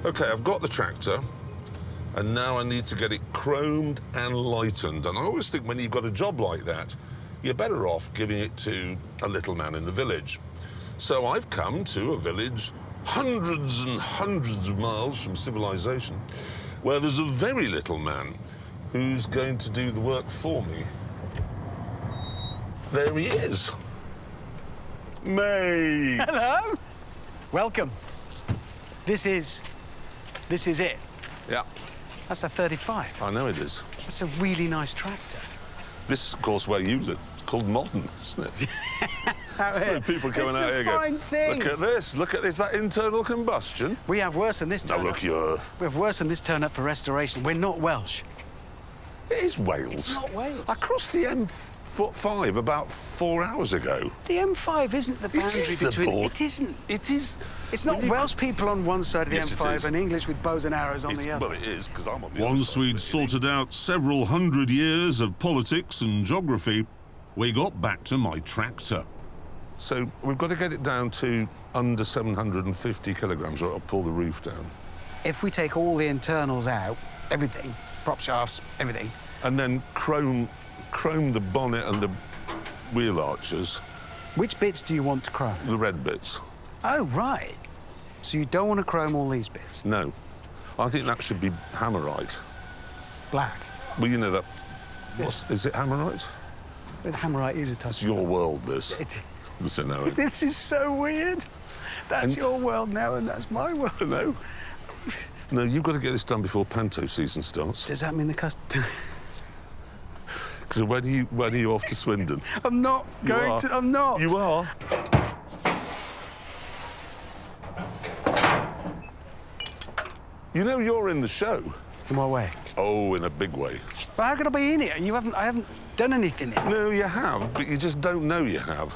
Okay, I've got the tractor, and now I need to get it chromed and lightened. And I always think when you've got a job like that, you're better off giving it to a little man in the village. So I've come to a village hundreds and hundreds of miles from civilization, where there's a very little man who's going to do the work for me. There he is. Mate! Hello! Welcome. This is it. Yeah, That's a 35. I know it is. That's a really nice tractor. This, of course, where you live, called modern, isn't it? Out here. People coming It's out a here going, fine thing. look at this, look at this, that internal combustion. We have worse than this Now turn look, up. you're... We have worse than this turn up for restoration. We're not Welsh. It is Wales. It's not Wales. I crossed the M5 about 4 hours ago. The M5 isn't the boundary It is the between... board. It isn't. It is... It's not Welsh people on one side of the Yes, it M5 is. and English with bows and arrows on the other. Well, it is, because I'm on the other Once side. we'd sorted out several hundred years of politics and geography, we got back to my tractor. So we've got to get it down to under 750 kilograms, or I'll pull the roof down. If we take all the internals out, everything, prop shafts, everything, And then chrome the bonnet and the wheel arches, which bits do you want to chrome? the red bits. Oh, right. So you don't want to chrome all these bits? No. I think that should be hammerite. Black. Well, you know that... Is it hammerite? But hammerite is a It's touch. your world, this. It, So, no, this is so weird. That's And- your world now, and that's my world. no. No, you've got to get this done before panto season starts. Does that mean the customer? So when are you off to Swindon? I'm not You going are. to. I'm not. You are. You know you're in the show. In what way? Oh, in a big way. But how could I be in it? You haven't. I haven't done anything in it. No, you have, but you just don't know you have.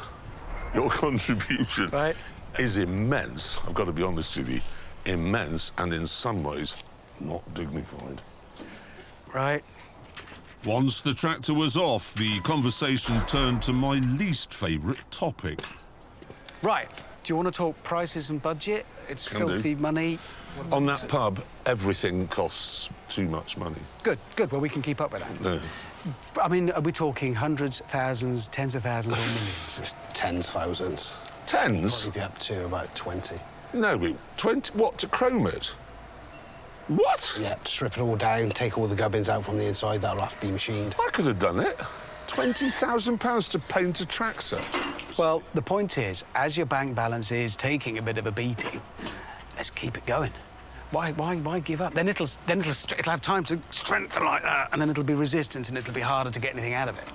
Your contribution Right. is immense. I've got to be honest with you. Immense, and in some ways, not dignified. Right. Once the tractor was off, the conversation turned to my least favourite topic. Right. Do you want to talk prices and budget? It's Can do. filthy money. On that pub, everything costs too much money. Good. Good. Well, we can keep up with that. No. I mean, are we talking hundreds, thousands, tens of thousands, or millions? Just tens, thousands. Tens? Probably be up to about 20. No, 20. What, to chrome it? What? Yeah, strip it all down, take all the gubbins out from the inside, that'll have to be machined. I could have done it. £20,000 to paint a tractor. Well, the point is, as your bank balance is taking a bit of a beating, let's keep it going. Why give up? Then it'll have time to strengthen like that, and then it'll be resistant, and it'll be harder to get anything out of it.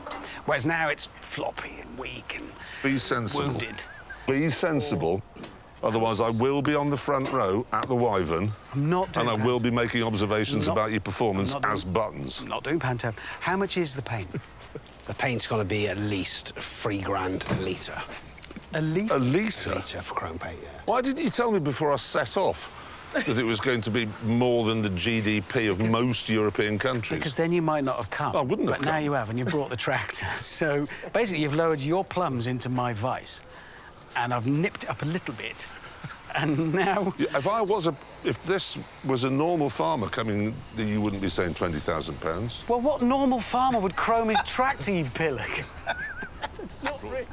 Whereas now it's floppy and weak and Be sensible. wounded. Be sensible. Otherwise, I will be on the front row at the Wyvern. I'm not doing And I will be making observations Not- about your performance I'm not as doing- buttons. I'm not doing panto. How much is the paint? The paint's going to be at least £3 a litre. A litre? A litre? Litre for chrome paint, yeah. Why didn't you tell me before I set off that it was going to be more than the GDP of most European countries? Because then you might not have come. I wouldn't have But now come. you have, and you've brought the tractor. So basically, you've lowered your plums into my vice, and I've nipped it up a little bit. And now... If this was a normal farmer coming, you wouldn't be saying £20,000. Well, what normal farmer would chrome his tractor, you pillock? It's not really.